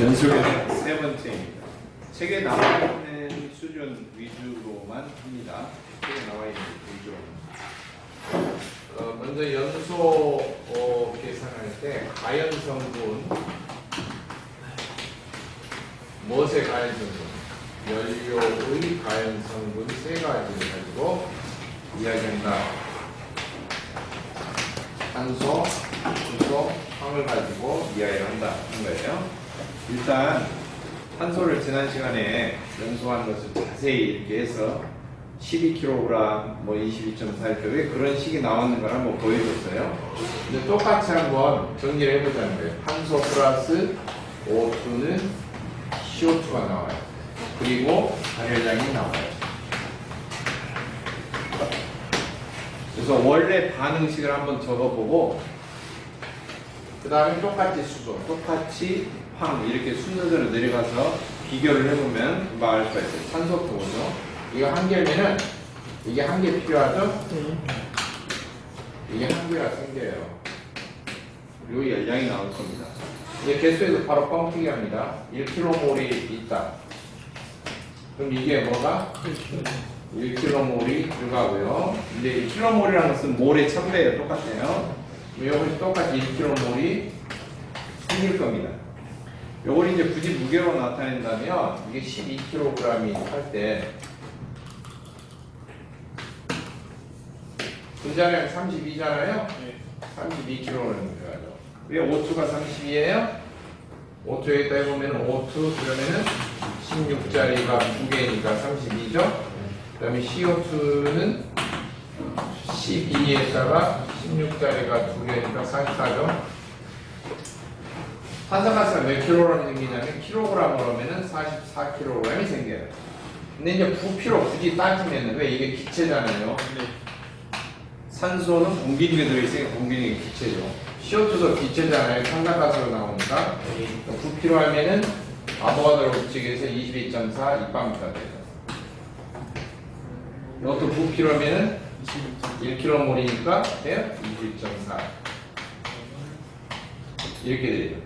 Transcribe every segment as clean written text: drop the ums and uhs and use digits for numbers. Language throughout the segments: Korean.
연속의 세 번째입니다. 책에 나와 있는 수준 위주로만 합니다. 책에 나와 있는 위주로. 먼저 연소 계산할 때 가연성분, 무엇의 가연성분? 연료의 가연성분 세 가지를 가지고 이야기한다. 탄소, 수소, 황을 가지고 이야기를 한다 하는 거예요. 일단 탄소를 지난 시간에 연소한 것을 자세히 이렇게 해서 12kg, 뭐 22.4kg 왜 그런 식이 나왔는가 한번 보여줬어요. 근데 똑같이 한번 정리를 해보자는 거예요. 탄소 플러스 O2는 CO2가 나와요. 그리고 발열량이 나와요. 그래서 원래 반응식을 한번 적어보고 그 다음에 똑같이 수소, 똑같이 황 이렇게 순서대로 내려가서 비교를 해보면 금방 알 수가 있어요. 산소통이죠. 이거 한 개면은 이게 한 개 필요하죠? 이게 한 개가 생겨요. 그리고 열량이 나올 겁니다. 이제 개수에도 바로 뻥튀기 합니다. 1kmol이 있다. 그럼 이게 뭐가? 1kmol이 들어가고요. 이제 1kmol이라는 것은 몰의 1000배예요. 똑같아요. 이것이 똑같이 1kmol이 생길 겁니다. 요걸 이제 굳이 무게로 나타낸다면 이게 12kg이 할 때 분자량 32잖아요. 32kg는 들어가죠. 왜 O2가 32예요? O2 여기다 해보면 O2 그러면은 16짜리가 2개니까 32죠. 그 다음에 CO2는 12에다가 16짜리가 2개니까 44죠. 탄산가스가 몇 킬로그램 생기냐면 킬로그램으로 하면은 44kg이 생겨요. 근데 이제 부피로 굳이 따지면 왜 이게 기체잖아요. 산소는 공기중에 들어있으니까 공기중에 기체죠. CO2도 기체잖아요. 탄산가스로 나오니까 부피로 하면은 아보가드로 법칙에서 22.4 입방미터가 돼요. 이것도 부피로 하면은 1kmol이니까 돼요? 22.4 이렇게 되죠.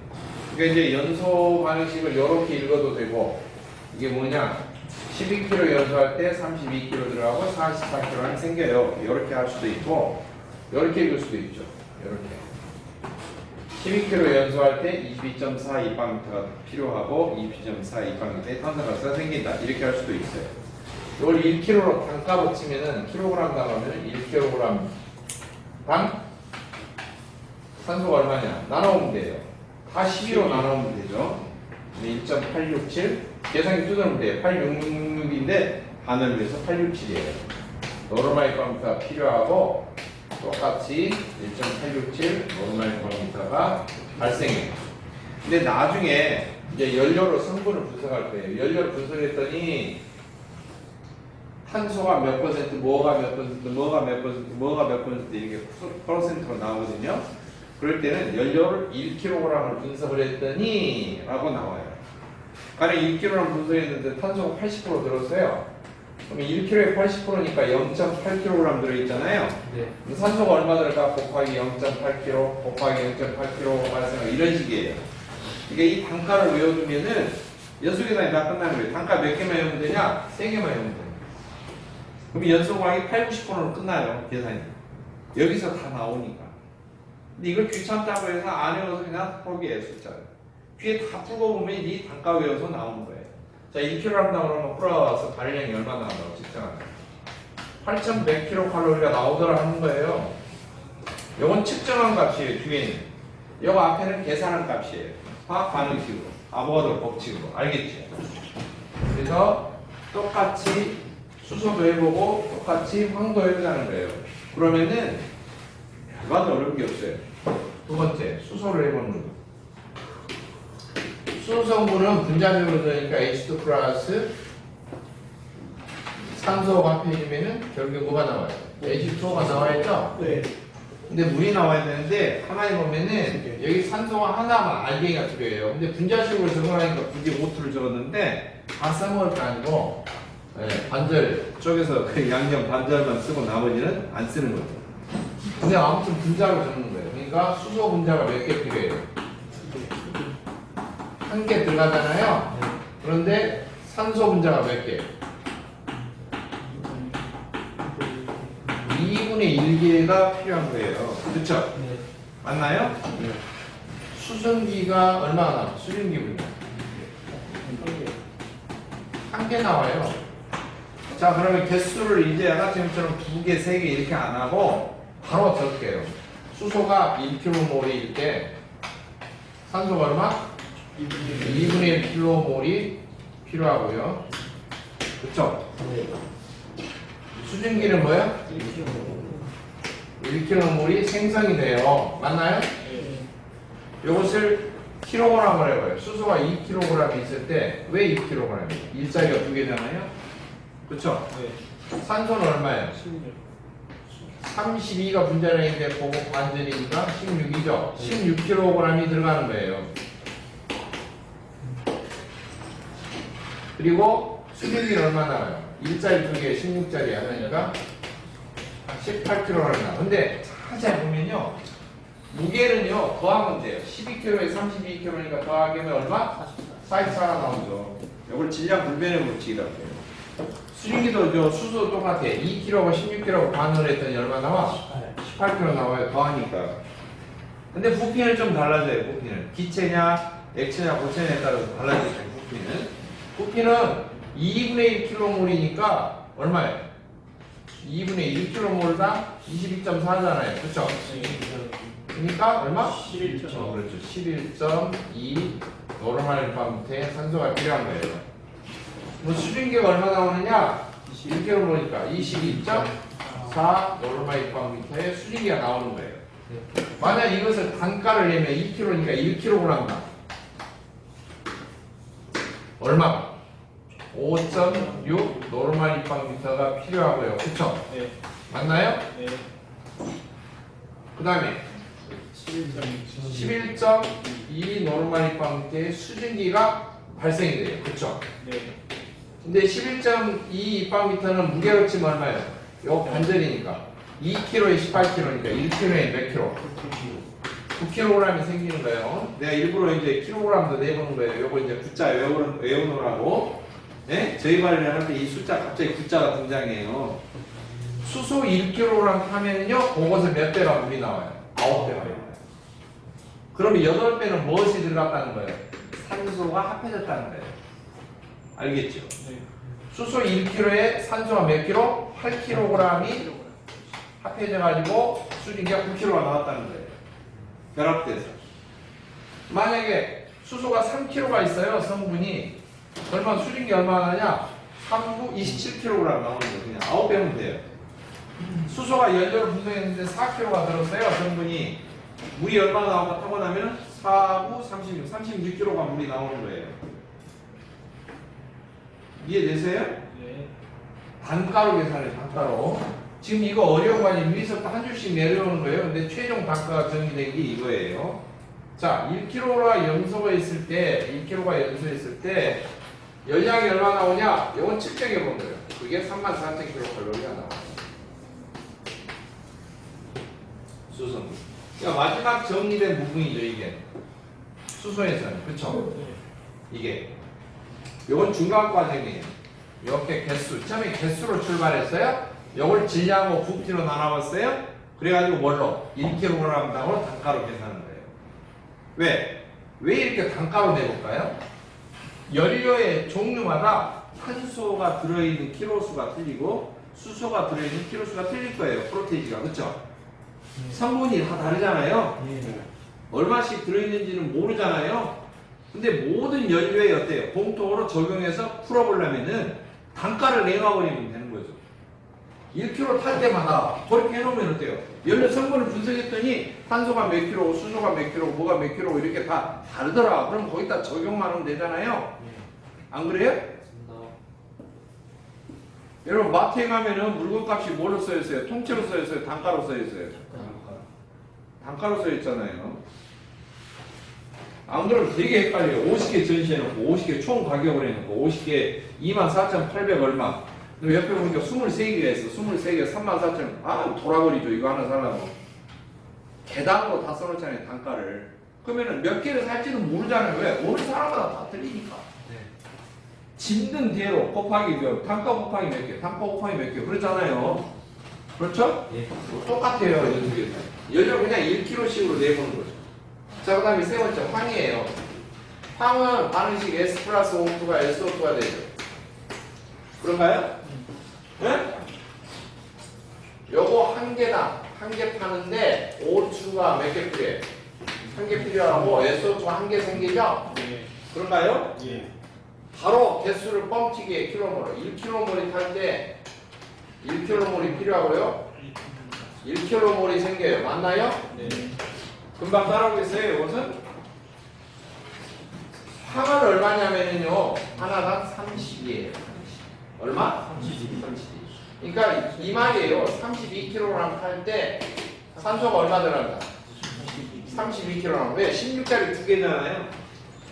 그러니까 이제 연소 반응식을 이렇게 읽어도 되고 이게 뭐냐 12kg 연소할 때 32kg 들어가고 44kg가 생겨요. 이렇게 할 수도 있고 이렇게 읽을 수도 있죠. 이렇게 12kg 연소할 때 22.4 입방미터가 필요하고 22.4 입방미터의 탄산가스가 생긴다. 이렇게 할 수도 있어요. 이걸 1kg로 단가로 치면은 킬로그램 나가면 1kg 당 산소가 얼마냐? 나눠오면 돼요. 다 12로 나눠오면 되죠. 1.867 계산기 뜯으면 돼요. 8666인데 반을 위해서 867이에요. 노르말 입방미터가 필요하고 똑같이 1.867 노르말 입방미터가 발생해요. 근데 나중에 이제 연료로 성분을 분석할 거예요. 연료를 분석했더니 탄소가 몇 퍼센트, 뭐가 몇 퍼센트, 뭐가 몇 퍼센트, 뭐가 몇 퍼센트 이렇게 퍼센트로 나오거든요. 그럴 때는 연료를 1kg을 분석을 했더니 라고 나와요. 만약 1kg 분석했는데 탄소가 80% 들었어요. 그럼 1kg에 80%니까 0.8kg 들어있잖아요. 네. 산소가 얼마 들어가? 곱하기 0.8kg, 곱하기 0.8kg 발생하고 이런 식이에요. 그러니까 이 단가를 외워두면은 연소계산이 다 끝나는 거예요. 단가 몇 개만 외우면 되냐? 3개만 외우면 돼요. 그럼 연소광이 8, 90%는 끝나요. 계산이. 여기서 다 나오니까. 근데 이걸 귀찮다고 해서 안 외워서 그냥 포기해요. 숫자를. 뒤에 다 풀고 보면 이 단가 외워서 나오는 거예요. 자, 1kg 그러면 풀어와서 발열량이 얼마 나온다고 측정하면 8,100kcal가 나오더라 하는 거예요. 이건 측정한 값이에요. 뒤에는. 이거 앞에는 계산한 값이에요. 화학 반응식으로. 아보가드로 법칙으로. 알겠죠? 그래서 똑같이 수소도 해보고 똑같이 황도 해보자는 거예요. 그러면은 그건 어려운 게 없어요. 두 번째, 수소를 해보는 거. 수소 성분은 분자적으로 되니까 H2 플러스 산소가 합해지면은 결국에 뭐가 나와요? H2O가 나와야죠? 네. 근데 물이 나와야 되는데 가만히 보면은 여기 산소가 하나만 알갱이가 필요해요. 근데 분자식으로 적어하니까 굳이 O2를 적었는데 다 써먹을 게 아니고 반절 쪽에서 그 양념 반절만 쓰고 나머지는 안 쓰는 거죠. 근데 아무튼 분자로 적는 거예요. 그러니까 수소 분자가 몇 개 필요해요? 한 개 들어가잖아요. 그런데 산소 분자가 몇 개? 2분의 1개가 필요한 거예요. 그렇죠? 네. 맞나요? 네. 수증기가 얼마나 나와? 수증기 분자. 한 개 나와요. 자, 그러면 개수를 이제 아까 지금처럼 2개, 3개 이렇게 안 하고 바로 적을게요. 수소가 1kmol일 때 산소가 얼마? 2분의 1kmol이 필요하고요. 그쵸? 네. 수증기는 뭐야? 1kmol이 생성이 돼요. 맞나요? 네. 이것을 킬로그램을 해봐요. 수소가 2kg 있을 때 왜 2kg? 일자리가 2개잖아요. 그쵸? 네. 산소는 얼마예요? 16. 32가 분자량인데 그거 반전이니까 16이죠. 16kg이 들어가는 거예요. 그리고 수증기는 얼마 나와요? 일자리 2개 16짜리야. 그러니까 18kg 나와. 근데 자세히 보면요. 무게는요 더하면 돼요. 12kg에 32kg니까 더하기면 얼마? 44가 나오죠. 이걸 질량 불변의 법칙이라고 해요. 수증기도 저 수소 똑같아. 2kg가 16kg 반을 했더니 얼마 나와? 18kg 나와요. 더하니까. 근데 부피는 좀 달라져요. 부피는 기체냐 액체냐 고체냐에 따라서 달라지죠. 부피는 2분의 1kg몰이니까 얼마예요? 2분의 1kg몰당 22.4잖아요. 그렇죠? 그러니까 얼마? 11. 그렇죠. 11.2 노르말 일반부터에 산소가 필요한 거예요. 뭐 수증기가 얼마 나오느냐? 1kg몰이니까 22.4 노르말 일반미터에 수증기가 나오는 거예요. 만약 이것을 단가를 내면 2kg니까 1kg다. 얼마? 5.6 노르말 입방미터가 필요하고요. 그쵸? 네. 맞나요? 네. 그 다음에 11.2. 11.2 노르말 입방미터의 수증기가 발생이 돼요. 그쵸? 네. 근데 11.2 입방미터는 무게로 치면 얼마예요? 요 반절이니까 2kg에 18kg니까 1kg에 몇 kg? 9kg이 생기는 거예요. 내가 일부러 이제 킬로그램도 내보는 거예요. 요거 이제 숫자 외우느라고. 네? 저희 발음을 할 때 이 숫자 갑자기 숫자가 등장해요. 수소 1kg 하면요, 그것을 몇 배가 물이 나와요? 9배가 나와요. 그럼 8배는 무엇이 들어갔다는 거예요? 산소가 합해졌다는 거예요. 알겠죠? 네. 수소 1kg에 산소가 몇 킬로? 8kg이 합해져가지고 수증기가 9kg가 나왔다는 거예요. 결합돼서. 만약에 수소가 3kg가 있어요, 성분이. 그러면 수증기 얼마나 나냐? 3구 27kg 나오는 거예요. 그냥 9배면 돼요. 수소가 연료를 분석했는데 4kg가 들었어요, 성분이. 물이 얼마나 나오고 타고 나면 4구 36, 36kg가 물이 나오는 거예요. 이해되세요? 네. 단가로 계산해, 단가로. 지금 이거 어려운 거 아니에요? 위에서부터 한 줄씩 내려오는 거예요. 근데 최종 단가가 정의된 게 이거예요. 자, 1kg가 염소가 있을 때, 1kg가 염소했을 때, 열량이 얼마 나오냐? 이건 측정해 본 거예요. 그게 34,000kcal가 나와요. 수소. 그러니까 마지막 정리된 부분이죠, 이게. 수소에서는. 그쵸? 이게. 이건 중간 과정이에요. 이렇게 개수. 처음에 개수로 출발했어요. 이걸 질량하고 부피로 나눠봤어요. 그래가지고 뭘로? 1kg당으로 단가로 계산하는 거예요. 왜? 왜 이렇게 단가로 내볼까요? 연료의 종류마다 탄소가 들어있는 키로수가 틀리고 수소가 들어있는 키로수가 틀릴 거예요. 프로테이지가. 그쵸? 성분이 다 다르잖아요. 네. 얼마씩 들어있는지는 모르잖아요. 근데 모든 연료에 어때요? 공통으로 적용해서 풀어보려면은 단가를 내놔버리면 되는 거죠. 1kg 탈 때마다 그렇게 해놓으면 어때요? 연료 성분을 분석했더니 탄소가 몇 킬로, 수소가 몇 킬로, 뭐가 몇 킬로 이렇게 다 다르더라. 그럼 거기다 적용만 하면 되잖아요. 안 그래요? 여러분 마트에 가면은 물건값이 뭐로 써있어요? 통째로 써있어요? 단가로 써있어요? 단가로 써있잖아요. 안 그러면 되게 헷갈려요. 50개 전시해놓고 50개 총 가격을 해놓고 50개 24,800 얼마. 옆에 보니까 23개가 있어. 23개 34,000원. 아 돌아버리죠. 이거 하나 살라고. 개당으로 다 써놓잖아요. 단가를. 그러면은 몇 개를 살지도 모르잖아요. 왜? 오는 사람마다 다 틀리니까. 짓는 대로 곱하기 몇, 단가 곱하기 몇 개, 단가 곱하기 몇 개, 그렇잖아요. 그렇죠? 예. 똑같아요, 연속에서. 연료 그냥 1kg씩으로 내보는 거죠. 자, 그 다음에 세 번째, 황이에요. 황은 반응식 S 플러스 O2가 SO2가 되죠. 그런가요? 네? 요거 한 개당, 한 개 파는데 O2가 몇 개 필요해? 한 개 필요하고 SO2가 한 개 생기죠? 예. 그런가요? 예. 바로 개수를 뻥튀기해 킬로몰. 1km몰이 탈 때 1km몰이 필요하고요. 1km몰이 생겨요. 맞나요? 네. 금방 따라오겠어요. 이것은 황은 얼마냐면요. 하나당 30이에요. 얼마? 32. 32. 그러니까 이 말이에요. 32kg 탈 때 산소가 얼마 들어간다? 32kg. 왜? 16짜리 두 개잖아요.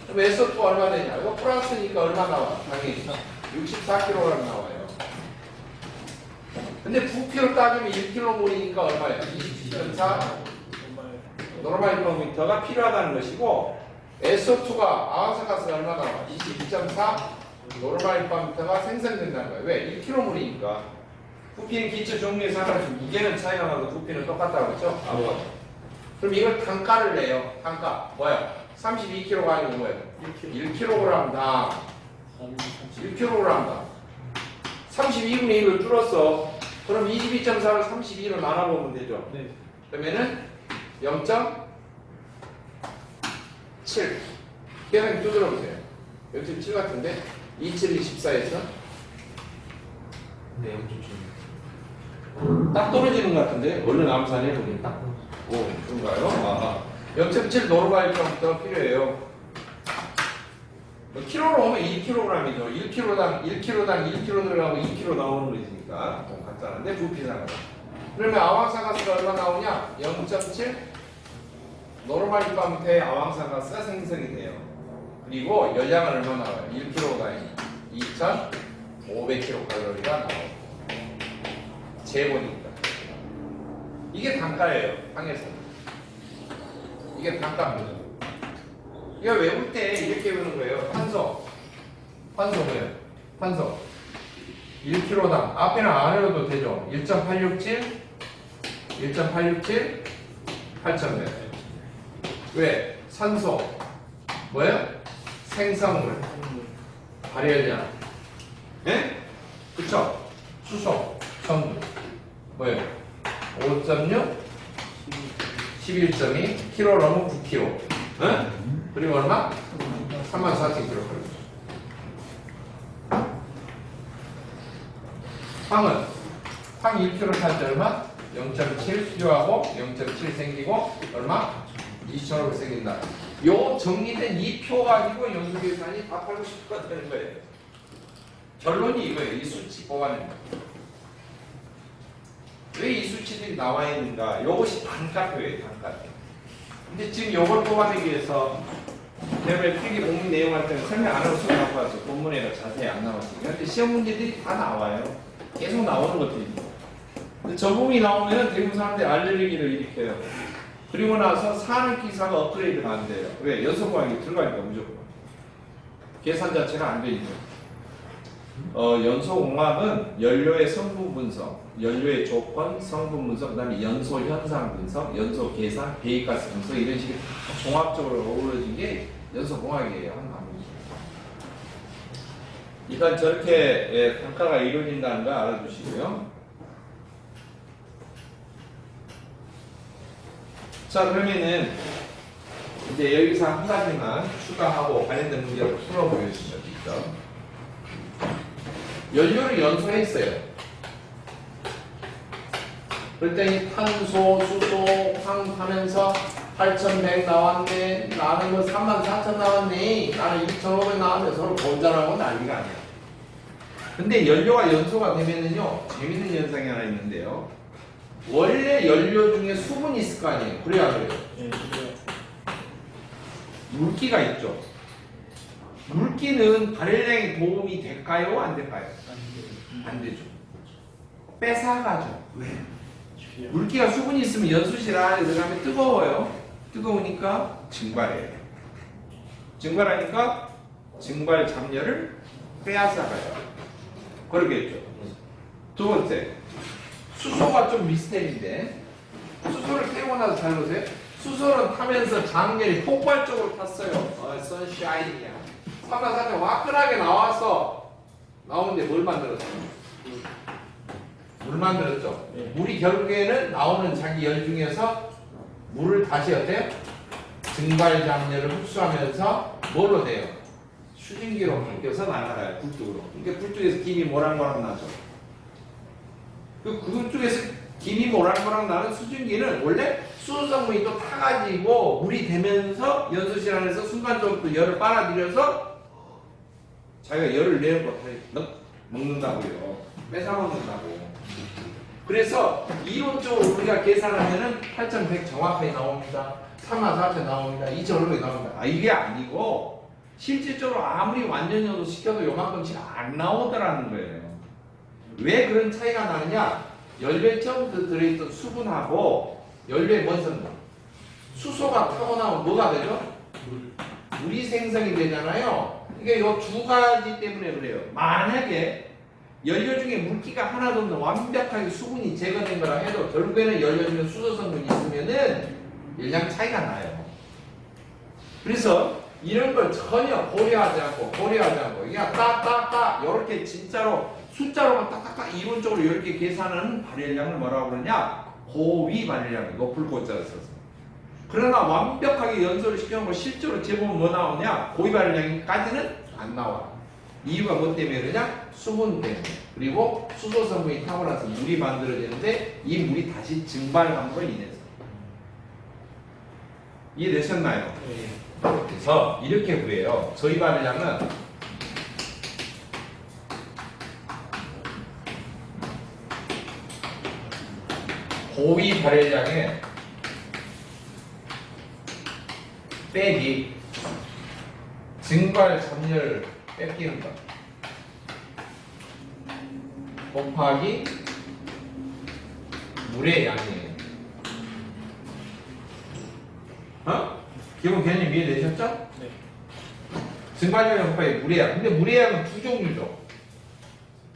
그럼 SO2 얼마 되냐? 이거 플러스니까 얼마 나와? 당연히 64kg 나와요. 근데 부피로 따지면 1kg몰이니까 얼마예요? 27.4 노멀 리터미터가 필요하다는 것이고 SO2가 아황산가스가 얼마 나와? 22.4 노멀 리터미터가 생성된다는 거예요. 왜? 1kg몰이니까. 부피는 기초 종류에서 하나씩 무게는 차이가 나고 부피는 똑같다고 했죠? 그럼 이걸 단가를 내요. 단가 뭐야? 32kg가 아니고 뭐예요? 1kg당 1kg당 32분의 1을 줄었어. 그럼 22.4를 32로 나눠보면 되죠. 네. 그러면은 0.7 계산기 두드려보세요. 0.7 같은데 27, 24에서 네, 엄청 딱 떨어지는 것 같은데 얼른 암산해 보니까 오 그런가요? 아, 0.7 노르바이트부터 필요해요. 킬로로 오면 2kg이죠. 1kg당 1kg 들어가고 2kg 나오는 거니까 간단한데 부피상으로. 그러면 아황산가스가 얼마 나오냐? 0.7 노르마리파미터의 아황산가스가 생성이 돼요. 그리고 열량은 얼마 나와요? 1kg당 2,500kcal가 나와요. 재보니까 이게 단가예요. 항에서 이게 단가입니다. 이거 외울 때 이렇게 외우는 거예요. 탄소 뭐예요? 탄소 1kg당 앞에는 안 외워도 되죠. 1.867 8,100 왜? 산소 뭐예요? 생성물 발열량 예? 그쵸? 수소 성분 뭐예요? 5.6 11.2 kg은 9kg 응? 그리고 얼마? 34,000kg 황은 1kg 탈 때 얼마? 0.7 수조하고 0.7 생기고 얼마? 2,500 생긴다. 요 정리된 이 표 가지고 연수계산이 답하고 싶을 것 되는 거예요. 결론이 이거예요. 이 수치 뽑아내는 거. 왜 이 수치들이 나와 있는가? 이것이 단가표예요. 단가표. 근데 지금 이걸 뽑아내기 위해서 대부분 필기 공부 내용할 때는 설명 안 하고 수업 갖고 왔어요. 본문에가 자세히 안 나왔으니까. 근데 시험 문제들이 다 나와요. 계속 나오는 것들입니다. 근데 저 부분이 나오면 대부분 사람들이 알레르기를 일으켜요. 그리고 나서 산업기사가 업그레이드가 안 돼요. 왜? 연속과학이 들어가니까 무조건. 계산 자체가 안 되니까. 연소공학은 연료의 성분 분석, 연료의 조건, 성분 분석, 그 다음에 연소 현상 분석, 연소 계산, 배기가스 분석 이런 식의 다 종합적으로 어우러진 게 연소공학이에요. 한 과목이. 일단 저렇게 단가가 이루어진다는 거 알아두시고요. 자 그러면은 이제 여기서 한 가지만 추가하고 관련된 문제를 풀어보여주시죠. 직접. 연료를 연소했어요. 그랬더니 탄소, 수소, 황 하면서 8,100 나왔네. 나는 뭐 34,000 나왔네. 나는 2,500 나왔네. 서로 본전하고 난리가 아니야. 근데 연료가 연소가 되면은요, 재밌는 현상이 하나 있는데요. 원래 연료 중에 수분이 있을 거 아니에요. 그래야 그래요. 물기가 있죠. 물기는 발열량에 도움이 될까요? 안 될까요? 안 되죠. 뺏어가죠. 왜? 물기가 수분이 있으면 연수실 안에 들어가면 뜨거워요. 뜨거우니까 증발해요. 증발하니까 증발 잡열을 빼앗아가요. 그러겠죠. 두 번째, 수소가 좀 미스테리인데, 수소를 태우고 나서 잘 보세요. 수소는 타면서 장열이 폭발적으로 탔어요. 선샤인이야. 산화산이 화끈하게 나왔어. 나오는데 뭘 만들었어? 물 만들었죠. 물이 결국에는 나오는 자기 열 중에서 물을 다시 어때요? 증발 장열을 흡수하면서 뭘로 돼요? 수증기로 바뀌어서 날아가요. 굴뚝으로. 그러니까 굴뚝에서 김이 모락모락 나죠. 그 굴뚝에서 김이 모락모락 나는 수증기는 원래 수소 성분이 또 타가지고 물이 되면서 연소실 안에서 순간적으로 또 열을 빨아들여서 자기가 열을 내고 먹는다고요. 뺏어 먹는다고. 그래서 이론적으로 우리가 계산하면은 8100 정확하게 나옵니다. 34,000 나옵니다. 2,500 나옵니다. 이게 아니고 실질적으로 아무리 완전 연소시켜도 요만큼씩 안 나오더라는 거예요. 왜 그런 차이가 나느냐? 열배 처음부터 들어있던 수분하고 열배 먼저 수소가 타고 나면 뭐가 되죠? 물이 생성이 되잖아요. 이게 요 두 가지 때문에 그래요. 만약에 연료 중에 물기가 하나도 없는 완벽하게 수분이 제거된 거라 해도 결국에는 연료 중에 수소 성분이 있으면은 열량 차이가 나요. 그래서 이런 걸 전혀 고려하지 않고 그냥 딱딱딱 이렇게 진짜로 숫자로만 딱딱딱 이론적으로 이렇게 계산하는 발열량을 뭐라고 그러냐? 고위 발열량, 높을 고자를 써서. 그러나 완벽하게 연소를 시켜놓고 실제로 재보면 뭐 나오냐? 고위 발열량까지는 안 나와. 이유가 뭐 때문에 그러냐? 수분 때문에. 그리고 수소 성분이 타고 나서 물이 만들어지는데 이 물이 다시 증발한 걸 인해서. 이해되셨나요? 네. 그래서 이렇게 구해요. 저희 발열량은 고위 발열량에 빼기 증발 잡열 뺏기는 것 곱하기 물의 양이에요. 기본 개념 이해되셨죠? 네. 증발열 곱하기 물의 양. 근데 물의 양은 두 종류죠.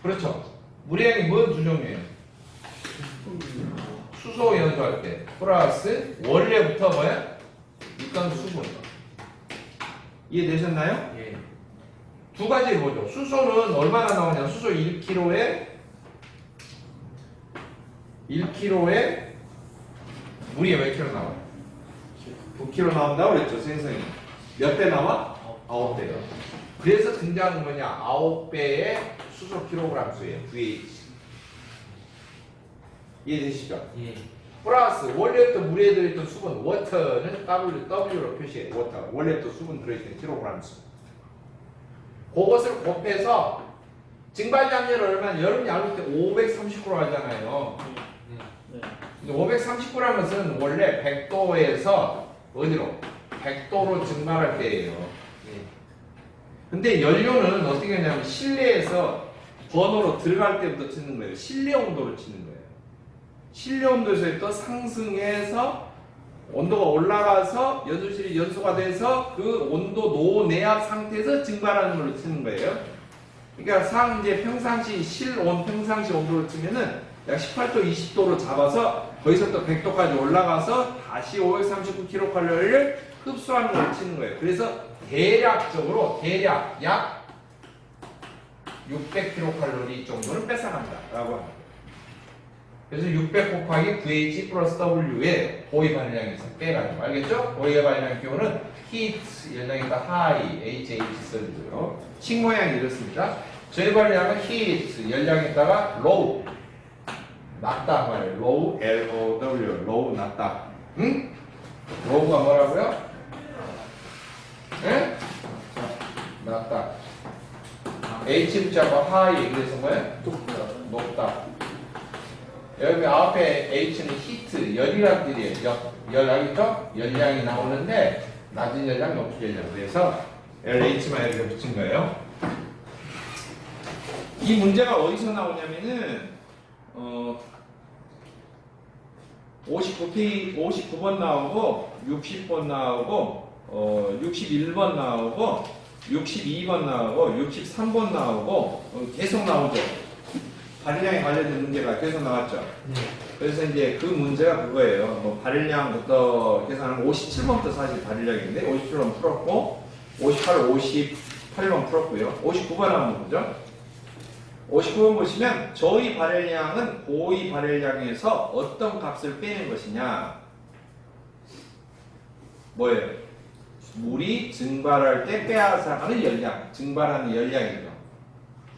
그렇죠? 물의 양이 뭐 두 종류예요? 수소 연소할 때 플러스 원래부터 뭐야? 있던 수분. 이해되셨나요? 예. 두 가지를 보죠. 수소는 얼마나 나오냐? 수소 1kg에 물이 몇 킬로 나와요? 9kg 나온다고 그랬죠, 선생님이. 몇 배 나와? 9배요. 그래서 등장하는 거냐? 9배의 수소 킬로그램 수예요. VH. 이해되시죠? 예. 플러스 원래부터 물에 들어있던 수분 워터는 W로 표시해요. 워터. 원래부터 수분 들어있던 킬로그램 수. 그것을 곱해서 증발장렬 얼마나 여름 야구 때 530g 하잖아요. 네. 근데 530g은 것은 원래 100도에서 어디로? 100도로 증발할 때예요. 근데 연료는 어떻게 하냐면 실내에서 번호로 들어갈 때부터 치는 거예요. 실내 온도로 치는 거예요. 실내 온도에서 또 상승해서 온도가 올라가서 연소실이 연소가 돼서 그 온도 노내압 상태에서 증발하는 걸로 치는 거예요. 그러니까 이제 평상시 실온 평상시 온도로 치면은 약 18도 20도로 잡아서 거기서 또 100도까지 올라가서 다시 539kcal를 흡수하는 걸로 치는 거예요. 그래서 대략적으로 약 600kcal 정도는 뺏어간다 라고 합니다. 그래서 600 곱하기 9H 플러스 W에 고위 발열량에서 빼가지고 알겠죠? 고위 발열량 기호는 히트 열량에다 하이 HH 써주고요. 식 모양이 이렇습니다. 저희 발열량은 히트 열량에다가 로우 낮다 말이에요. 로우 LOW 로우 낮다. 응? 로우가 뭐라고요? 예? 낮다. H 붙잡고 하이 그래서 뭐예요? 높다. 여기 앞에 H는 히트, 열이란 뜻이에요. 열 알겠죠? 열량이 나오는데 낮은 열량, 높은 열량. 그래서 LH만 이렇게 붙인 거예요. 이 문제가 어디서 나오냐면은 59번 나오고 60번 나오고 61번 나오고 62번 나오고 63번 나오고 계속 나오죠. 발열량에 관련된 문제가 계속 나왔죠. 네. 그래서 이제 그 문제가 그거예요. 뭐 발열량부터 계산하면 57번부터 사실 발열량인데 57번 풀었고 58, 58번 풀었고요. 59번 한번 보죠. 59번 보시면 저희 발열량은 고의 발열량에서 어떤 값을 빼는 것이냐. 뭐예요? 물이 증발할 때 빼앗아가는 열량, 증발하는 열량이죠.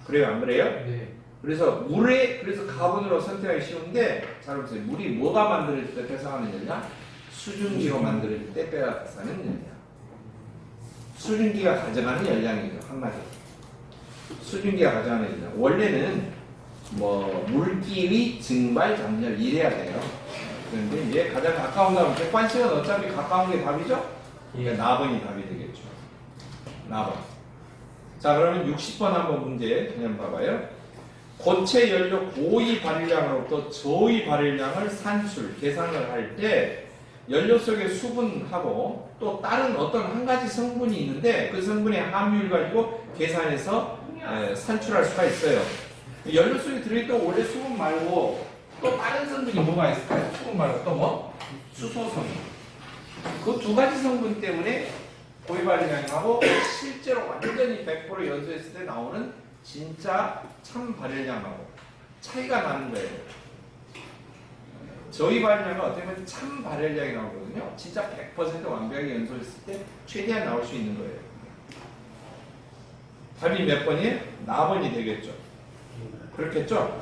그래요, 안 그래요? 네. 그래서 그래서 가본으로 선택하기 쉬운데, 잘 보세요. 물이 뭐가 만들어질 때 뺏어가는 열량? 수증기로 만들어질 때 빼앗아가는 열량. 수증기가 가져가는 열량이죠, 한마디로. 수증기가 가져가는 열량. 원래는 뭐 물기의 증발 잠열 이래야 돼요. 그런데 이제 가장 가까운 답은 객관식은 어차피 가까운 게 답이죠? 그러니까 나번이 답이 되겠죠. 나번. 자, 그러면 60번 한번 문제 그냥 봐봐요. 고체 연료 고의 발열량으로부터 저의 발열량을 산출, 계산을 할 때 연료 속의 수분하고 또 다른 어떤 한 가지 성분이 있는데 그 성분의 함유를 가지고 계산해서 산출할 수가 있어요. 연료 속에 들어있던 원래 수분 말고 또 다른 성분이 뭐가 있을까요? 수분 말고 또 뭐? 수소성. 그 두 가지 성분 때문에 고의 발열량하고 실제로 완전히 100% 연소했을 때 나오는 진짜 참 발열량하고 차이가 나는 거예요. 저희 발열량은 어떻게 보면 참 발열량이 나오거든요. 진짜 100% 완벽하게 연소했을 때 최대한 나올 수 있는 거예요. 답이 몇 번이에요? 나번이 되겠죠. 그렇겠죠?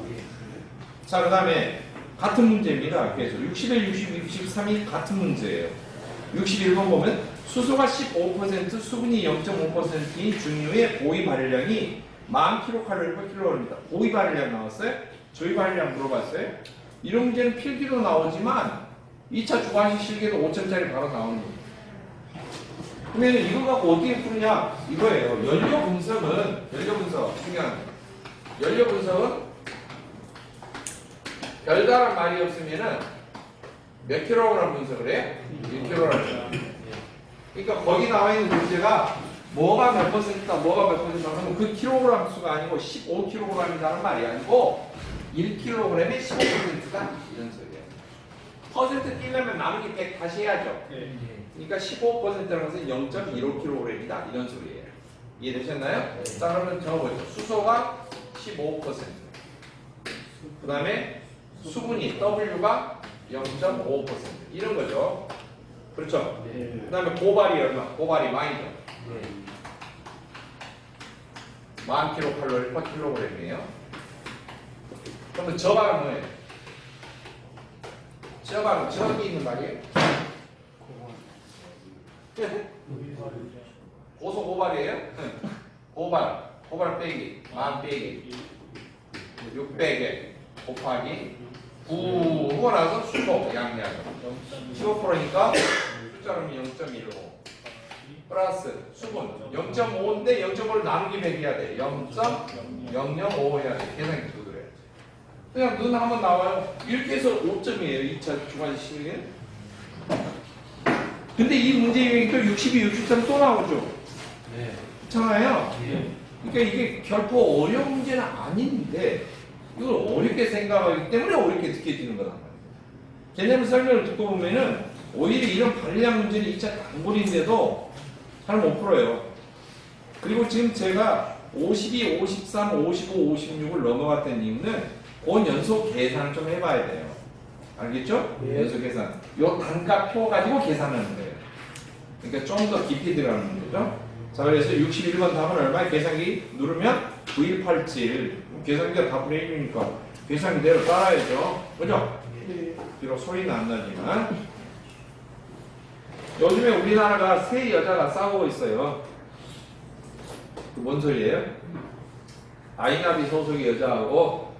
자, 그 다음에 같은 문제입니다. 그래서 61, 62, 63이 같은 문제예요. 61번 보면 수소가 15%, 수분이 0.5%인 중류의 고의 발열량이 10,000kcal/kg입니다. 고의 발열량 나왔어요? 저희 발열량 물어봤어요? 이런 문제는 필기로 나오지만 2차 주관식 실기도 5점짜리 바로 나오는 거예요. 그러면 이거 갖고 어떻게 푸느냐? 이거예요. 연료 분석은 중요한 거예요. 연료 분석은 별다른 말이 없으면은 몇 킬로그램 분석을 해요? 1kg. 그러니까 거기 나와 있는 문제가 뭐가 몇 퍼센트다, 뭐가 몇 퍼센트다 하면 그 킬로그램 수가 아니고 15kg이라는 말이 아니고 1kg에 15%다 이런 소리예요. 퍼센트 띄려면 나누기 100 다시 해야죠. 그러니까 15%라는 것은 0.15kg이다 이런 소리예요. 이해되셨나요? 자, 그러면 적어보죠. 수소가 15%. 그 다음에 수분이 W가 0.5% 이런 거죠. 그렇죠? 그 다음에 고발이 얼마? 고발이 많이죠. 10,000kcal/kg이에요. 그러면 저발은 뭐예요? 저발은 저기 있는 말이에요. 고소 고발이에요? 고발 빼기 10,000 빼기 600에 곱하기 9 하고 나서 수소 양량 15%니까 숫자는 0.15 플러스 수분 0.5인데 0.5를 나누기 100 해야 돼. 0.005 해야 돼. 계산기 두드려야지. 그냥 눈 한번 나와요. 이렇게 해서 5점이에요. 2차 주관식은. 근데 이 문제 유형이 또 62, 63 또 나오죠. 네. 그렇잖아요. 그러니까 이게 결코 어려운 문제는 아닌데 이걸 어렵게 생각하기 때문에 어렵게 느껴지는 거란 말이에요. 개념 설명을 듣고 보면은 오히려 이런 발열량 문제는 2차 단골인데도 잘 못 풀어요. 그리고 지금 제가 52, 53, 55, 56을 넘어갔던 이유는 그 연소 계산을 좀 해봐야 돼요. 알겠죠? 네. 연소 계산. 요 단가표 가지고 계산하는 거예요. 그러니까 좀 더 깊이 들어가는 문제죠. 자, 그래서 61번 답은 얼마에 계산기 누르면 9187. 계산기가 답을 해주니까 계산기대로 따라야죠. 그죠? 비록 소리는 안 나지만. 요즘에 우리나라가 세 여자가 싸우고 있어요. 뭔 소리예요? 아이나비 소속의 여자하고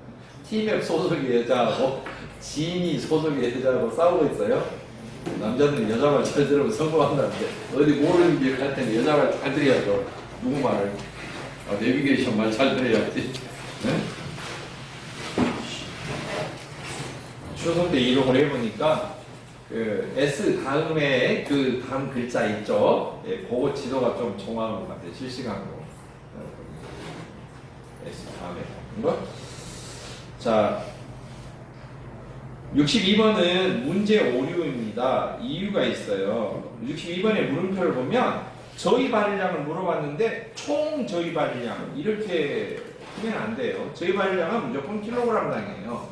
티맵 소속의 여자하고 지니 소속의 여자하고 싸우고 있어요. 남자들은 여자 말 잘 들으면 성공한다는데 어디 모르는 일을 할 때는 여자 말 잘 들어야죠. 누구 말을? 내비게이션 말 잘 들어야지. 네? 초성 때 이동을 해보니까 그 S 다음에 그 다음 글자 있죠? 예, 그거 지도가 좀 정확한 것 같아요. 실시간으로. S 다음에 거. 자, 62번은 문제 오류입니다. 이유가 있어요. 62번의 물음표를 보면 저희 발량을 물어봤는데 총 저희 발량 이렇게 하면 안 돼요. 저희 발량은 무조건 킬로그램당이에요.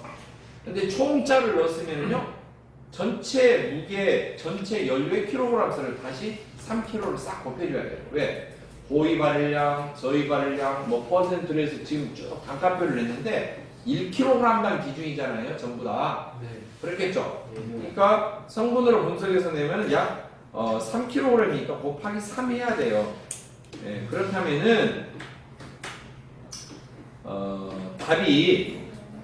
근데 총자를 넣었으면요 전체 무게, 전체 연료의 킬로그램 수를 다시 3kg를 싹 곱해줘야 돼요. 왜? 고의 발량, 저희 발량, 뭐 퍼센트로 해서 지금 쭉 단가표를 냈는데 1kg당 기준이잖아요. 전부 다. 네. 그렇겠죠? 그러니까 성분으로 분석해서 내면 약 3kg이니까 곱하기 3 해야 돼요. 예, 그렇다면은 답이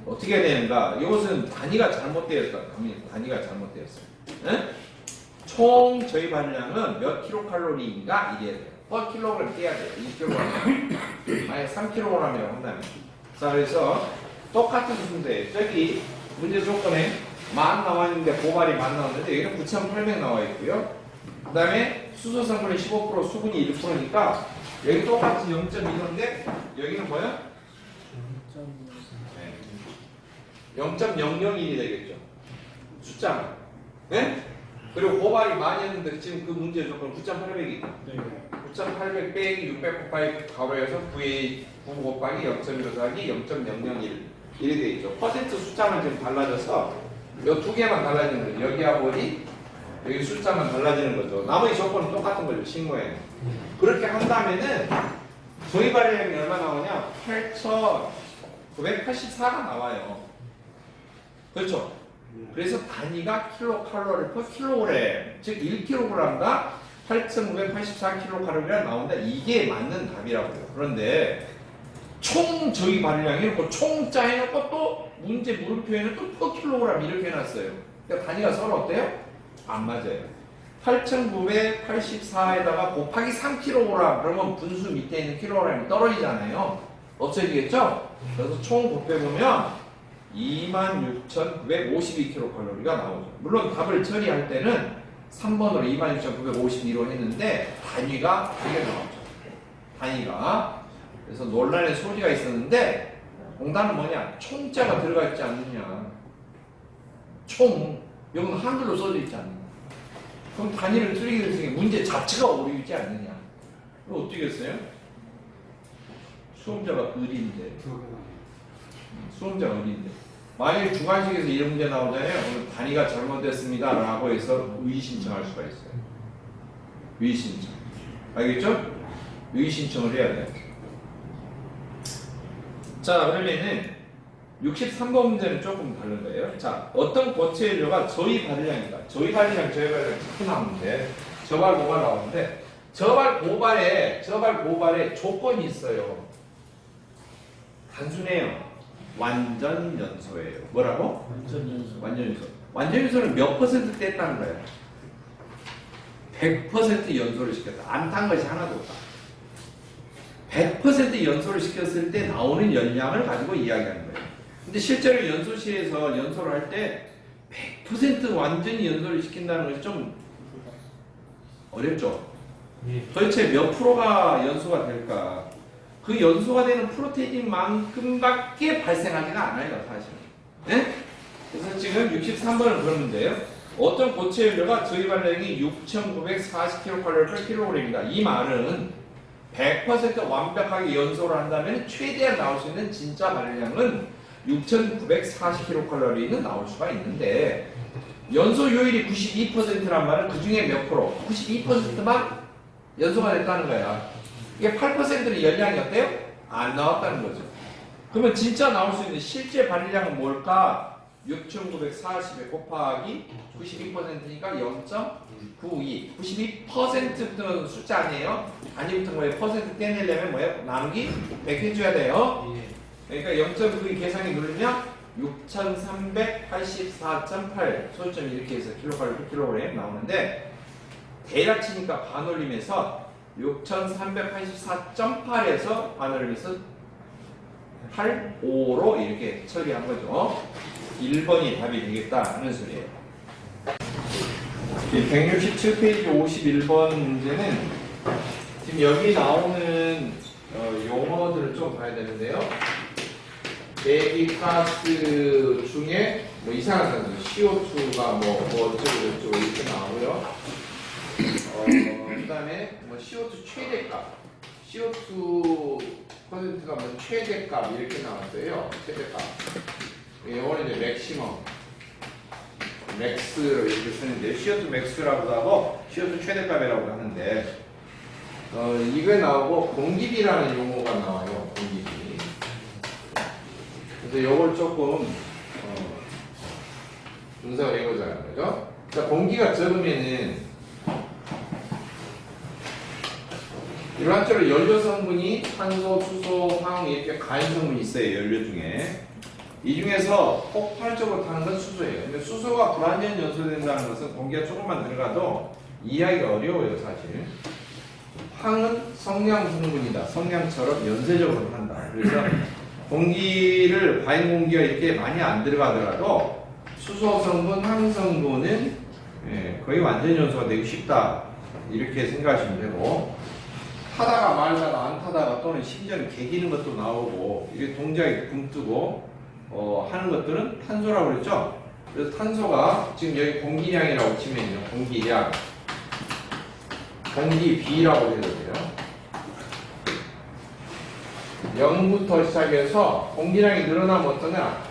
어떻게 되는가? 이것은 단위가 잘못되었다. 단위가 잘못되었어요. 예? 총 저희 발량은 몇 킬로칼로리인가 이래야 돼요. per 킬로그램 떼야 돼요. 2kg. 만약 3kg이라고 한다면. 자, 그래서 똑같은 순서예요. 저기 문제 조건에 만 나와 있는데 고발이 만 나왔는데 여기는 9,800 나와 있고요. 그 다음에 수소 성분이 15%, 수분이 1%니까 여기 똑같이 0.1인데 여기는 뭐야? 0.001이 되겠죠. 숫자는. 네? 그리고 고발이 많이 했는데 지금 그 문제 조건 9,800이. 네. 9,800 빼기 600 곱하기 가로에서 9 곱하기 0.1 곱하기 0.001 이렇게 되어 있죠. 퍼센트 숫자만 지금 달라져서 이 두 개만 달라지는 거죠. 여기하고 여기 숫자만 달라지는 거죠. 나머지 조건은 똑같은 거죠. 신고에. 그렇게 한다면은 저희 발량이 얼마 나오냐? 8,984가 나와요. 그렇죠? 그래서 단위가 킬로칼로리 per 킬로그램, 즉 1kg당 8,984kcal가 나온다. 이게 맞는 답이라고요. 그런데 총 저희 발량이 놓고 총자 해놓고 또 문제 물음표에는 또 per 킬로그램 이렇게 해놨어요. 그러니까 단위가 서로 어때요? 안 맞아요. 8,984에다가 곱하기 3kg 그러면 분수 밑에 있는 킬로그램이 떨어지잖아요. 없어지겠죠? 그래서 총 곱해보면 26,952kcal가 나오죠. 물론 답을 처리할 때는 3번으로 26,952로 했는데 단위가 이게 나오죠. 단위가. 그래서 논란의 소지가 있었는데 공단은 뭐냐? 총자가 들어가 있지 않느냐. 총. 이건 한글로 써져 있지 않느냐. 그럼 단위를 틀리게 됐으니 문제 자체가 오류이지 않느냐. 그럼 어떻게 했어요? 수험자가 을인데. 수험자가 을인데. 만일 주관식에서 이런 문제 나오잖아요. 오늘 단위가 잘못됐습니다. 라고 해서 의의신청할 수가 있어요. 의의신청. 알겠죠? 의의신청을 해야 돼요. 자, 그러면은 63번 문제는 조금 다른 거예요. 자, 어떤 고체 연료가 저희 발량이다. 저희 발량 자꾸 나오는데 저발 고발 나오는데 저발 고발에 조건이 있어요. 단순해요. 완전 연소예요. 뭐라고? 완전 연소. 완전 연소. 완전 연소는 몇 퍼센트 뗐다는 거예요? 100% 연소를 시켰다. 안 탄 것이 하나도 없다. 100% 연소를 시켰을 때 나오는 연량을 가지고 이야기하는 거예요. 근데 실제로 연소실에서 연소를 할 때 100% 완전히 연소를 시킨다는 것이 좀 어렵죠? 예. 도대체 몇 프로가 연소가 될까? 그 연소가 되는 프로테인만큼밖에 발생하지가 않아요, 사실. 네? 그래서 지금 63번을 그런 문제예요. 어떤 고체 연료가 저희 발량이 6,940kcal/kg이다. 이 말은 100% 완벽하게 연소를 한다면 최대한 나올 수 있는 진짜 발량은 6,940kcal는 나올 수가 있는데 연소 요율이 92%란 말은 그 중에 몇 프로? 92%만 연소가 됐다는 거야. 이게 8%는 연량이 어때요? 안 나왔다는 거죠. 그러면 진짜 나올 수 있는 실제 발량은 뭘까? 6,940에 곱하기 92%니까 0.92. 92%는 숫자 아니에요? 단위부터 뭐예요? 퍼센트 떼내려면 뭐예요? 나누기 100 해줘야 돼요. 예. 그러니까 0.92 계산기 누르면 6,384.8 소수점 이렇게 해서 kcal/kg 나오는데 대략 치니까 반올림해서 6,384.8에서 반올림해서 85로 이렇게 처리한 거죠. 1번이 답이 되겠다 하는 소리예요. 167페이지 51번 문제는 지금 여기 나오는 용어들을 좀 봐야 되는데요. 배기가스 중에 뭐 이상한 산소, CO2가 뭐 어쩌고 이렇게 나오고요. 그다음에 뭐 CO2 최대값, CO2 퍼센트가 뭐 최대값 이렇게 나왔어요. 최대값. 이거는 이제 맥시멈, 맥스로 이렇게 쓰는데 CO2 맥스라고도 하고 CO2 최대값이라고 하는데 이게 나오고 공기비라는 용어가 나와요. 공기비. 그래서 이걸 조금 분석을 해보자는 거죠. 자, 공기가 적으면은 일반적으로 연료 성분이 탄소, 수소, 황 이렇게 가연 성분이 있어요. 연료 중에. 이 중에서 폭발적으로 타는 건 수소예요. 근데 수소가 불완전 연소된다는 것은 공기가 조금만 들어가도 이해하기가 어려워요, 사실. 황은 성량 성분이다. 성량처럼 연쇄적으로 한다. 그래서 공기를 과연 공기가 이렇게 많이 안 들어가더라도 수소 성분, 황 성분은 거의 완전 연소가 되기 쉽다. 이렇게 생각하시면 되고 타다가 말다가 안 타다가 또는 심지어는 개기는 것도 나오고 이게 동작이 붕 뜨고 하는 것들은 탄소라고 그랬죠. 그래서 탄소가 지금 여기 공기량이라고 치면요. 공기량, 공기비라고 해도 돼요. 0부터 시작해서 공기량이 늘어나면 어떠냐?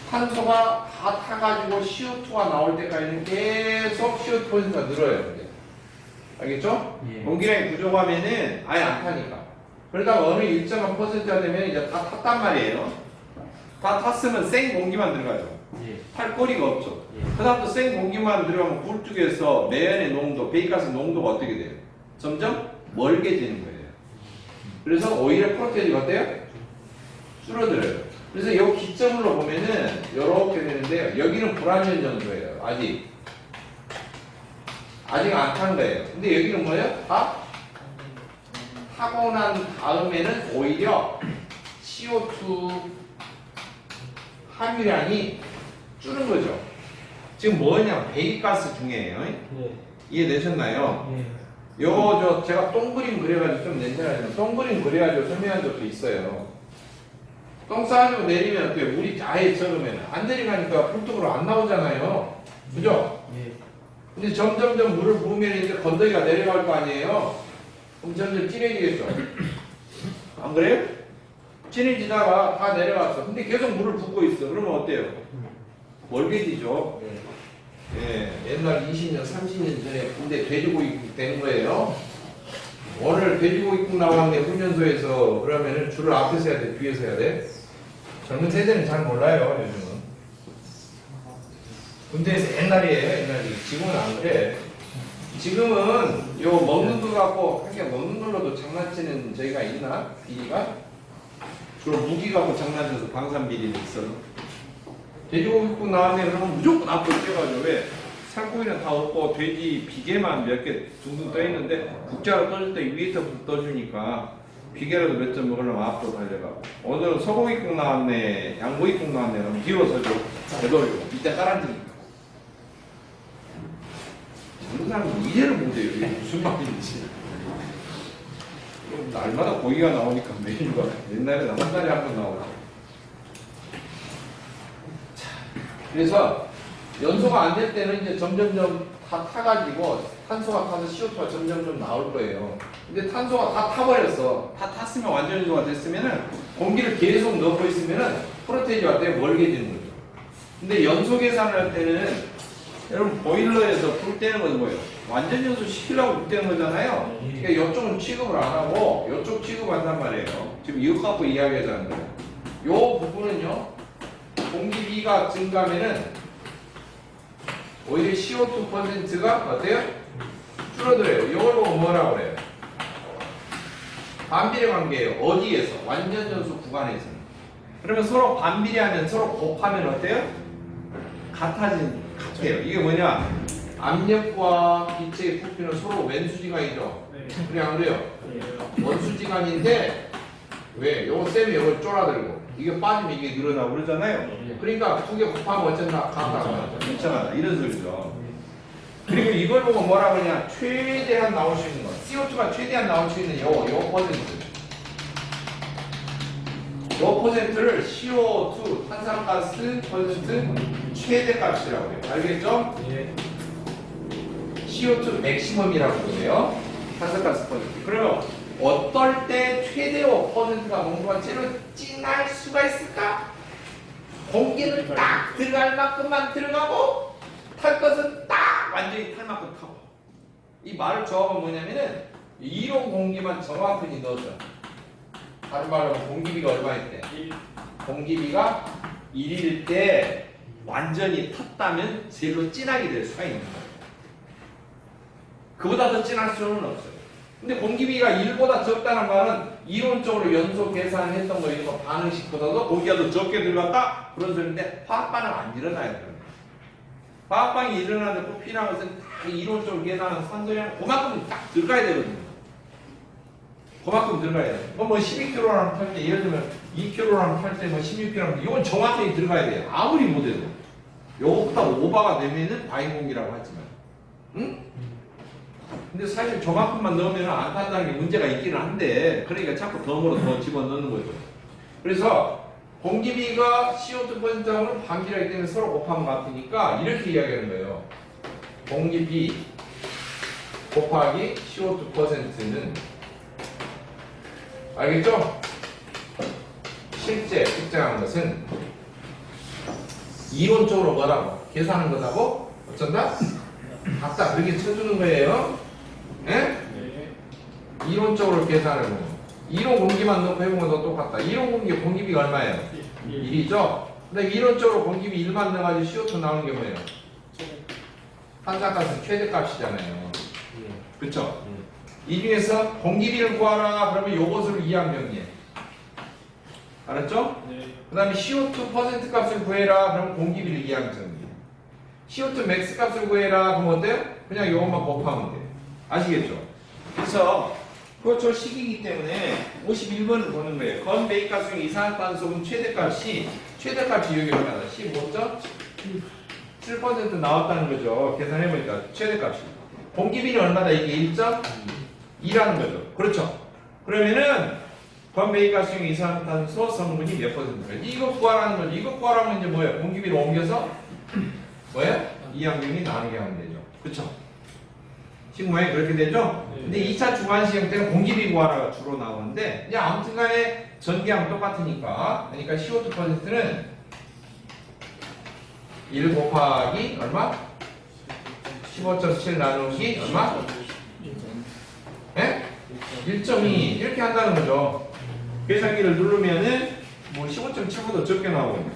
탄소가 다 타가지고 CO2가 나올 때까지는 계속 CO2 퍼센트가 늘어요. 이제. 알겠죠? 예. 공기량이 부족하면은 아예 안 타니까. 그러다가 어느 일정한 퍼센트가 되면 이제 다 탔단 말이에요. 다 탔으면 생 공기만 들어가죠. 예. 탈 거리가 없죠. 예. 그 다음부터 생 공기만 들어가면 굴뚝에서 매연의 농도, 배기가스 농도가 어떻게 돼요? 점점 멀게 되는 거예요. 그래서 오히려 프로테인이 어때요? 줄어들어요. 그래서 이 기점으로 보면은 이렇게 되는데요. 여기는 불완전 연소예요. 아직 안 탄 거예요. 근데 여기는 뭐예요? 다 타고 난 다음에는 오히려 CO2 함유량이 줄은 거죠. 지금 뭐냐? 배기가스 중에요. 예. 이해되셨나요? 예. 요거 제가 동그림 그려가지고 좀 낸잖아요. 동그림 그려가지고 설명한 적도 있어요. 똥 싸가지고 내리면 어때요? 물이 아예 적으면 안 내려가니까 굴뚝으로 안 나오잖아요. 그죠? 예. 근데 점점점 물을 부으면 이제 건더기가 내려갈 거 아니에요? 그럼 점점 진해지겠죠? 안 그래요? 진해지다가 다 내려갔어. 근데 계속 물을 붓고 있어. 그러면 어때요? 멀게지죠? 예, 옛날 20년, 30년 전에 군대 돼지고기국 된 거예요. 오늘 돼지고기국 나왔네, 훈련소에서. 그러면은 줄을 앞에서 해야 돼, 뒤에서 해야 돼? 젊은 세대는 잘 몰라요, 요즘은. 군대에서 옛날이에요, 옛날이. 지금은 안 그래. 지금은 요 먹는 거 갖고, 하긴 먹는 걸로도 장난치는 저희가 있나? 비리가? 주로 무기 갖고 장난쳐서 방산 비리는 있어. 돼지고기국 나왔네 그러면 무조건 앞으로 뛰어가죠. 왜? 살코기는 다 없고 돼지 비계만 몇 개 둥둥 떠 있는데 국자로 떠줄 때 위에서부터 떠주니까 비계라도 몇 점 먹으려면 앞으로 달려가고 오늘은 소고기국 나왔네 양고기국 나왔네 그러면 뒤로 서죠. 되돌리고 밑에 깔아주니까 젊은 사람은 이해를 못해요. 이게 무슨 말인지. 날마다 고기가 나오니까 메뉴가 옛날에는 한 달에 한 번 나오고 그래서 연소가 안 될 때는 이제 점점점 다 타가지고 탄소가 타서 CO2가 점점점 나올 거예요. 근데 탄소가 다 타버렸어. 다 탔으면 완전 연소가 됐으면은 공기를 계속 넣고 있으면은 프로테인이 왔대요. 멀게 되는 거죠. 근데 연소 계산을 할 때는 여러분 보일러에서 불 떼는 건 뭐예요? 완전 연소 시키려고 불 떼는 거잖아요. 그러니까 이쪽은 취급을 안 하고 이쪽 취급한단 말이에요. 지금 이거 갖고 이야기하자는 거예요. 이 부분은요. 공기비가 증가하면은 오히려 CO2 퍼센트가 어때요? 줄어들어요. 이걸 보고 뭐라고 그래요? 반비례 관계예요. 어디에서? 완전 연소 구간에서는. 그러면 서로 반비례하면 서로 곱하면 어때요? 같아요. 이게 뭐냐? 압력과 기체의 부피는 서로 원수지간이죠. 그래 안 그래요? 원수지간인데 왜? 요거 쌤이 요걸 쫄아들고 이게 빠지면 이게 늘어나고 그러잖아요. 그러니까 두 개 곱하면 어쩐다? 같다. 괜찮아. 이런 소리죠. 그리고 이걸 보고 뭐라 그러냐? 최대한 나올 수 있는 거. CO2가 최대한 나올 수 있는 요 퍼센트. 요 퍼센트를 CO2 탄산가스 퍼센트 최대값이라고 해요. 알겠죠? 예. CO2 맥시멈이라고 그러네요. 탄산가스 퍼센트. 그러면 어떨 때 최대 5%가 농도가 제로 진할 수가 있을까? 공기는 딱 들어갈 만큼만 들어가고 탈 것은 딱 완전히 탈 만큼 타고. 이 말을 조합은 뭐냐면은 이론 공기만 정확히 넣어줘. 다른 말로 하면 공기비가 얼마일 때? 공기비가 1일 때 완전히 탔다면 제일로 진하게 될 수가 있는 거예요. 그보다 더 진할 수는 없어요. 근데 공기비가 1보다 적다는 말은 이론적으로 연소 계산했던 거 이런 거 반응식보다도 공기가 더 적게 들어갔다? 그런 소리인데 화학 반응 안 일어나요. 화학 반응이 일어나는데 꼭 필요한 것은 딱 이론적으로 계산한 산소량 그만큼 딱 들어가야 되거든요. 그만큼 들어가야 돼요. 뭐 12kg랑 탈 때 예를 들면 2kg랑 탈 때 뭐 16kg 이건 정확하게 들어가야 돼요. 아무리 못해도. 요거보다 오버가 되면은 과잉공기라고 하지만. 응? 근데 사실 저만큼만 넣으면 안 탄다는 게 문제가 있기는 한데 그러니까 자꾸 덤으로 더 집어넣는 거죠. 그래서 공기비가 CO2%하고는 반비례하기 때문에 서로 곱하면 같으니까 이렇게 이야기하는 거예요. 공기비 곱하기 CO2%는 알겠죠? 실제 측정한 것은 이론적으로 뭐라고? 계산한 것하고 어쩐다? 같다. 그렇게 쳐주는 거예요. 예? 이론적으로 계산을 보면 이론 공기만 넣고 해보면 더 똑같다. 이론 공기 공기비가 얼마예요? 1이죠? 근데 이론적으로 공기비 1만 넣어가지고 CO2 나오는 게 뭐예요? 탄산가스 최대값이잖아요. 그쵸? 이 중에서 공기비를 구하라 그러면 요것으로 2항 정리해. 알았죠? 그 다음에 CO2 퍼센트 값을 구해라 그러면 공기비를 2항 정리해. CO2 맥스 값을 구해라 그러면 어때요? 그냥 요것만 곱하면 돼요. 아시겠죠? 그래서 그저 식이기 때문에 51번을 보는 거예요. 건배기가스 중 이산화탄소분 최대값이 여기 얼마나? 15.7% 나왔다는 거죠. 계산해보니까 최대값이. 공기비는 얼마다? 이게 1.2라는 거죠. 그렇죠? 그러면은 건배기가스 중 이산화탄소 성분이 몇 %? 이거 구하라는 거죠. 이거 구하라면 이제 뭐예요? 공기비를 옮겨서 뭐예요? 이항균이 나누게 하면 되죠. 그렇죠? 식모에 그렇게 되죠? 근데 2차 주관시험 때는 공기비 구하라가 주로 나오는데 그냥 아무튼 간에 전기하면 똑같으니까 그러니까 CO2%는 1 곱하기 얼마? 15.7 나누기 얼마? 예? 1.2 이렇게 한다는 거죠. 계산기를 누르면은 뭐 15.7보다 적게 나오고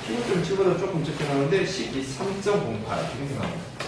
15.7보다 조금 적게 나오는데 12, 3.08 이렇게 나옵니다.